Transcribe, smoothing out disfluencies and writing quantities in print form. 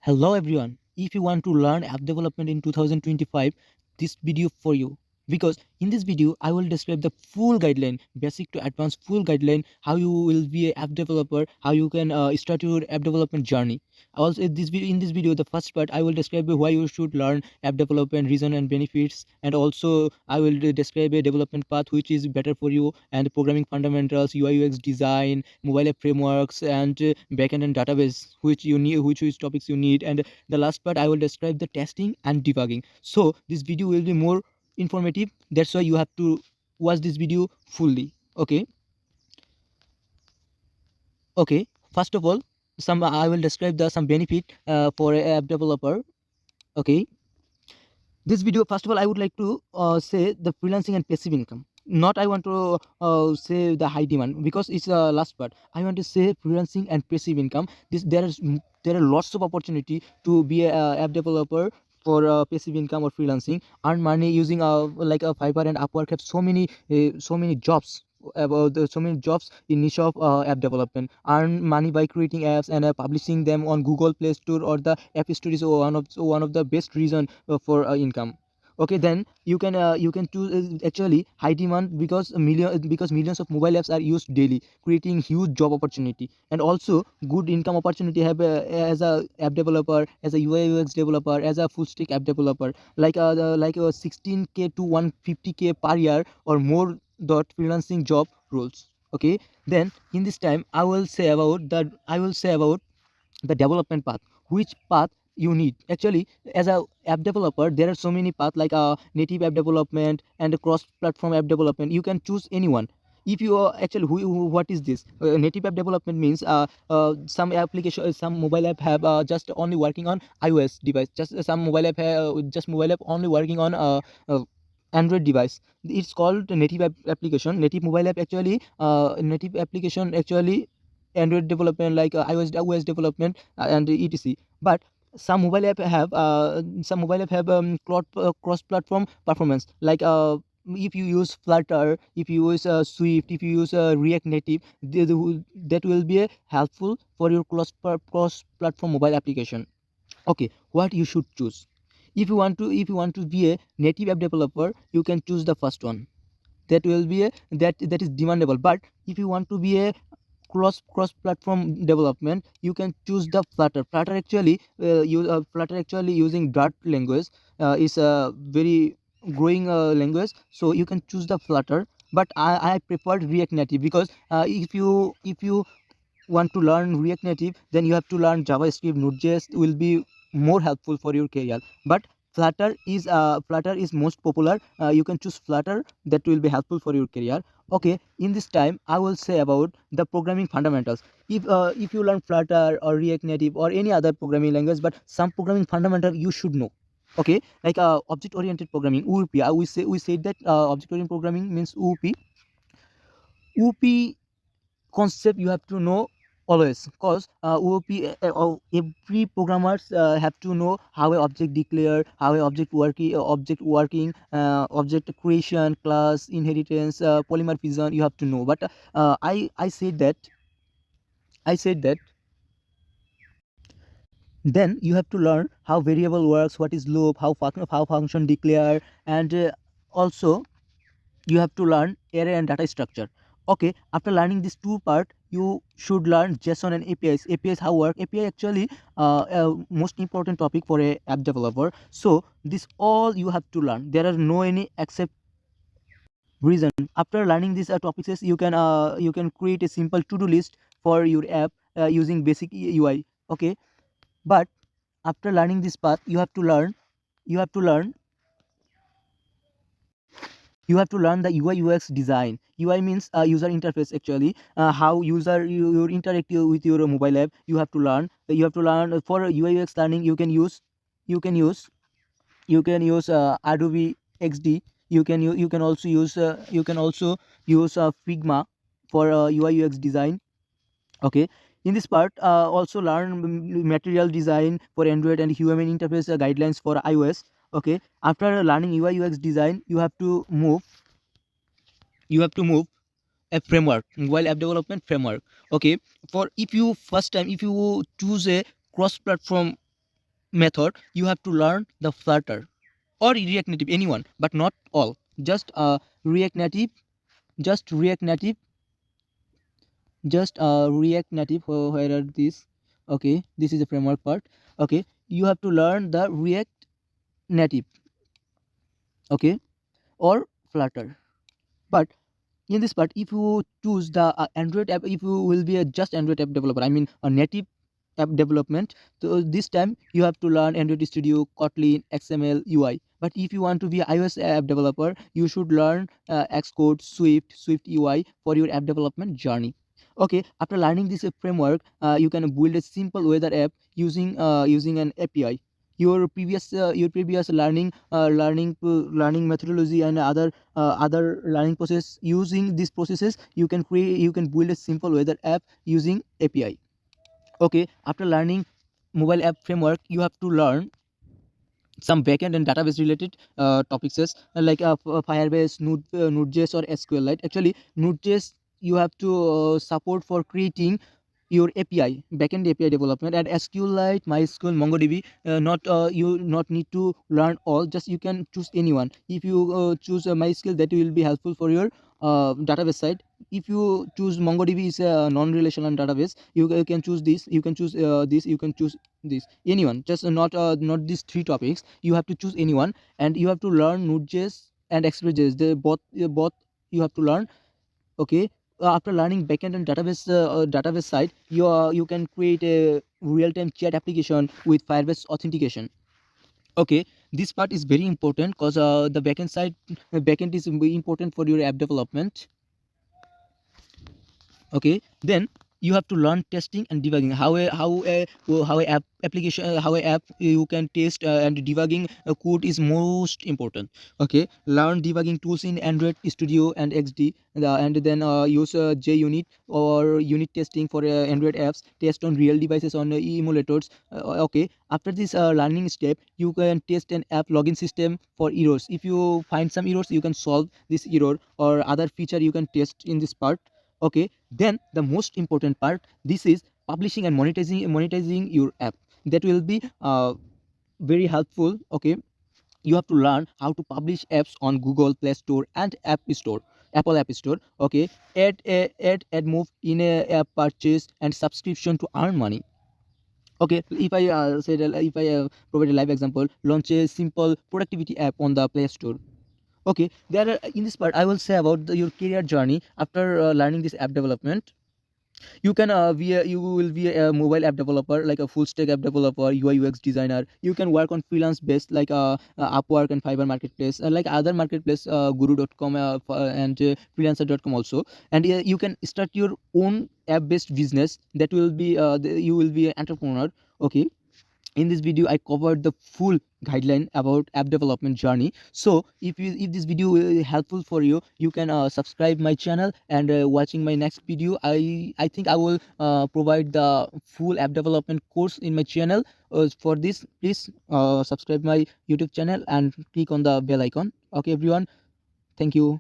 Hello everyone. If you want to learn app development in 2025, this video for you. Because in this video, I will describe the full guideline, basic to advanced full guideline, how you will be an app developer, how you can start your app development journey. Also, in this video, the first part, I will describe why you should learn app development, reason and benefits, and also I will describe a development path which is better for you, and programming fundamentals, UI UX design, mobile app frameworks, and backend and database which you need, which topics you need, and the last part I will describe the testing and debugging. So this video will be more informative, that's why you have to watch this video fully. Okay, first of all, some I will describe the some benefit for a app developer. Okay, this video, first of all, I would like to say the freelancing and passive income. Not I want to say the high demand, because it's the last part. I want to say freelancing and passive income. There are lots of opportunity to be a app developer for passive income or freelancing. Earn money using like a Fiverr and Upwork have so many jobs, about so many jobs in niche of app development. Earn money by creating apps and publishing them on Google Play Store or the App Store is one of the best reason for income. Okay, then you can choose actually high demand, because millions of mobile apps are used daily, creating huge job opportunity, and also good income opportunity have as a app developer, as a UI UX developer, as a full stack app developer, like 16K to 150K per year or more dot freelancing job roles. Okay, then in this time I will say about the development path, which path you need. Actually, as a app developer, there are so many paths, like native app development and cross platform app development. You can choose anyone. If you are actually what is this native app development means, some application, some mobile app have just only working on iOS device, just some mobile app just mobile app only working on Android device. It's called native app application. Native mobile app actually native application actually Android development, like iOS development, and etc. But some mobile app have cross platform performance, like if you use Flutter, if you use Swift, if you use React Native, that will be helpful for your cross platform mobile application. Okay, what you should choose? If you want to be a native app developer, you can choose the first one. That will be that is demandable. But if you want to be a cross platform development, you can choose the Flutter actually using Dart language, is a very growing language, so you can choose the Flutter. But I preferred React Native, because if you want to learn React Native, then you have to learn JavaScript. Node.js will be more helpful for your career. But Flutter is most popular. You can choose Flutter, that will be helpful for your career. Okay, in this time I will say about the programming fundamentals. If you learn Flutter or React Native or any other programming language, but some programming fundamental you should know. Okay, like object oriented programming, OOP. We said that object oriented programming means OOP. OOP concept you have to know always, because every programmers have to know how a object declare, how a object working, object creation, class inheritance, polymorphism, you have to know. But I said that I said that then you have to learn how variable works, what is loop, how function declare, and also you have to learn array and data structure. Okay, after learning this two part, you should learn JSON and APIs how work. API actually most important topic for a app developer. So this all you have to learn. There are no any except reason. After learning these topics, you can create a simple to-do list for your app using basic UI. Okay, but after learning this part, you have to learn the UI UX design. UI means user interface actually, how you interact with your mobile app. You have to learn for UI UX learning. You can use Adobe XD. You can also use Figma for UI UX design. Okay, in this part also learn material design for Android and human interface guidelines for iOS. Okay, after learning UI UX design, you have to move a framework, mobile app development framework. Okay, for if you choose a cross platform method, you have to learn the Flutter or React Native, anyone, but not all. Just React Native, just React Native, just React Native. Where are these? Okay, this is the framework part. Okay, you have to learn the React Native, okay, or Flutter. But in this part, if you choose the Android app, if you will be a just Android app developer, I mean a native app development, so this time you have to learn Android Studio, Kotlin, XML, UI. But if you want to be an iOS app developer, you should learn Xcode, Swift UI for your app development journey. Okay, after learning this framework, you can build a simple weather app using an API. Your previous learning methodology and other learning process, using these processes you can build a simple weather app using API. Okay, after learning mobile app framework, you have to learn some backend and database related topics like Firebase, Node.js or SQL, right? Actually, Node.js you have to support for creating your API, backend API development, and SQLite, MySQL, MongoDB. Not You not need to learn all. Just you can choose anyone. If you choose MySQL, that will be helpful for your database side. If you choose MongoDB is a non-relational database, you can choose this. You can choose this. You can choose this. Anyone, just not these three topics. You have to choose anyone, and you have to learn Node.js and Express.js. They both you have to learn. Okay, after learning backend and database side, you can create a real-time chat application with Firebase authentication. Okay, this part is very important because the backend is very important for your app development. Okay, then you have to learn testing and debugging, how a app application, how a app you can test and debugging code is most important. Okay, learn debugging tools in Android Studio and XD, and then use JUnit or unit testing for Android apps, test on real devices on emulators. Okay, after this learning step, you can test an app login system for errors. If you find some errors, you can solve this error, or other feature you can test in this part. Okay, then the most important part, this is publishing and monetizing your app. That will be very helpful. Okay, you have to learn how to publish apps on Google Play Store and Apple App Store. Okay, add move in a app purchase and subscription to earn money. Okay, if I provide a live example, launch a simple productivity app on the Play Store. Okay, there are, in this part I will say about your career journey after learning this app development. You will be a mobile app developer, like a full stack app developer, UI UX designer. You can work on freelance based, like Upwork and Fiverr marketplace, like other marketplace, guru.com and freelancer.com also. And you can start your own app based business. That will be you will be an entrepreneur. Okay, in this video I covered the full guideline about app development journey. So if this video is helpful for you, you can subscribe my channel, and watching my next video, I think I will provide the full app development course in my channel. For this, please subscribe my YouTube channel and click on the bell icon. Okay everyone, thank you.